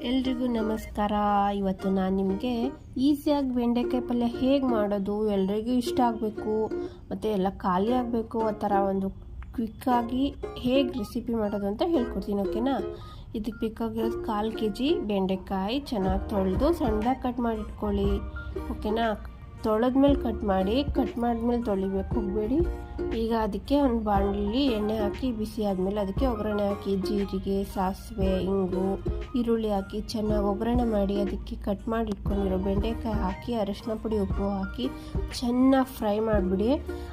ಎಲ್ರಿಗೂ ನಮಸ್ಕಾರ. ಇವತ್ತು ನಾನು ನಿಮಗೆ ಈಸಿಯಾಗಿ ಬೆಂಡೆಕಾಯಿ ಪಲ್ಯ ಹೇಗೆ ಮಾಡೋದು, ಎಲ್ರಿಗೂ ಇಷ್ಟ ಆಗಬೇಕು ಮತ್ತು ಎಲ್ಲ ಖಾಲಿ ಆಗಬೇಕು ಆ ಥರ ಒಂದು ಕ್ವಿಕ್ಕಾಗಿ ಹೇಗೆ ರೆಸಿಪಿ ಮಾಡೋದು ಅಂತ ಹೇಳ್ಕೊಡ್ತೀನಿ. ಓಕೆನಾ? ಇದಕ್ಕೆ ಬೇಕಾಗಿರೋದು 1/4 kg ಬೆಂಡೆಕಾಯಿ ಚೆನ್ನಾಗಿ ತೊಳೆದು ಸಣ್ಣದಾಗಿ ಕಟ್ ಮಾಡಿ ಇಟ್ಕೊಳ್ಳಿ. ಓಕೆನಾ? ತೊಳೆದ್ಮೇಲೆ ಕಟ್ ಮಾಡಿದ್ಮೇಲೆ ತೊಳಿಬೇಕು, ಹೋಗಬೇಡಿ. ಈಗ ಅದಕ್ಕೆ ಒಂದು ಬಾಣಲಿ ಎಣ್ಣೆ ಹಾಕಿ ಬಿಸಿ ಆದಮೇಲೆ ಅದಕ್ಕೆ ಒಗ್ಗರಣೆ ಹಾಕಿ ಜೀರಿಗೆ, ಸಾಸಿವೆ, ಇಂಗು, ಈರುಳ್ಳಿ ಹಾಕಿ ಚೆನ್ನಾಗಿ ಒಗ್ಗರಣೆ ಮಾಡಿ ಅದಕ್ಕೆ ಕಟ್ ಮಾಡಿ ಇಟ್ಕೊಂಡಿರೋ ಬೆಂಡೆಕಾಯಿ ಹಾಕಿ ಅರಿಶಿನ ಪುಡಿ, ಉಪ್ಪು ಹಾಕಿ ಚೆನ್ನಾಗಿ ಫ್ರೈ ಮಾಡಿಬಿಡಿ.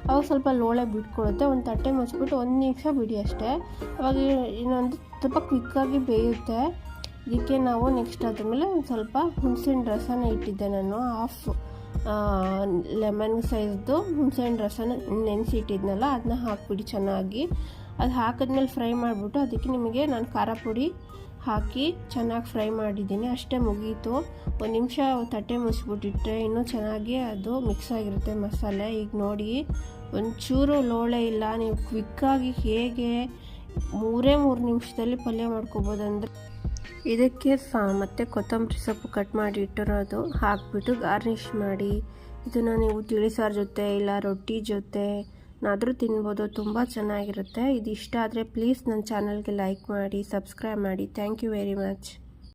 ಅವಾಗ ಸ್ವಲ್ಪ ಲೋಳೆ ಬಿಟ್ಕೊಳುತ್ತೆ. ಒಂದು ತಟ್ಟೆ ಮುಚ್ಚಿಬಿಟ್ಟು 1 ನಿಮಿಷ ಬಿಡಿ ಅಷ್ಟೇ. ಅವಾಗ ಇನ್ನೊಂದು ಸ್ವಲ್ಪ ಕ್ವಿಕ್ಕಾಗಿ ಬೇಯುತ್ತೆ. ಇದಕ್ಕೆ ನಾವು ನೆಕ್ಸ್ಟ್ ಆದಮೇಲೆ ಒಂದು ಸ್ವಲ್ಪ ಹುಣಸೆಹಣ್ಣು ರಸನ ಇಟ್ಟಿದ್ದೆ ನಾನು. ಲೆಮನ್ ಸೈಜ್ದು ಹುಣಸೆಹಣ್ಣು ರಸನ ನೆನೆಸಿಟ್ಟಿದ್ನಲ್ಲ ಅದನ್ನ ಹಾಕ್ಬಿಡಿ ಚೆನ್ನಾಗಿ. ಅದು ಹಾಕಿದ್ಮೇಲೆ ಫ್ರೈ ಮಾಡಿಬಿಟ್ಟು ಅದಕ್ಕೆ ನಿಮಗೆ ನಾನು ಖಾರ ಪುಡಿ ಹಾಕಿ ಚೆನ್ನಾಗಿ ಫ್ರೈ ಮಾಡಿದ್ದೀನಿ. ಅಷ್ಟೇ, ಮುಗೀತು. 1 ನಿಮಿಷ ತಟ್ಟೆ ಮುಚ್ಚಿಬಿಟ್ಟಿಟ್ರೆ ಇನ್ನೂ ಚೆನ್ನಾಗಿ ಅದು ಮಿಕ್ಸ್ ಆಗಿರುತ್ತೆ ಮಸಾಲೆ. ಈಗ ನೋಡಿ, ಒಂಚೂರು ಲೋಳೆ ಇಲ್ಲ. ನೀವು ಕ್ವಿಕ್ಕಾಗಿ ಹೇಗೆ 3 ನಿಮಿಷದಲ್ಲಿ ಪಲ್ಯ ಮಾಡ್ಕೋಬೋದು. ಅಂದರೆ ಇದಕ್ಕೆ ಮತ್ತು ಕೊತ್ತಂಬರಿ ಸೊಪ್ಪು ಕಟ್ ಮಾಡಿ ಇಟ್ಟಿರೋದು ಹಾಕಿಬಿಟ್ಟು ಗಾರ್ನಿಷ್ ಮಾಡಿ ಇದನ್ನು ನೀವು ತಿಳಿಸಾರು ಜೊತೆ ಇಲ್ಲ ರೊಟ್ಟಿ ಜೊತೆ ನಾದರೂ ತಿನ್ಬೋದು. ತುಂಬ ಚೆನ್ನಾಗಿರುತ್ತೆ. ಇದು ಇಷ್ಟ ಆದರೆ ಪ್ಲೀಸ್ ನನ್ನ ಚಾನಲ್ಗೆ ಲೈಕ್ ಮಾಡಿ, ಸಬ್ಸ್ಕ್ರೈಬ್ ಮಾಡಿ. Thank you very much.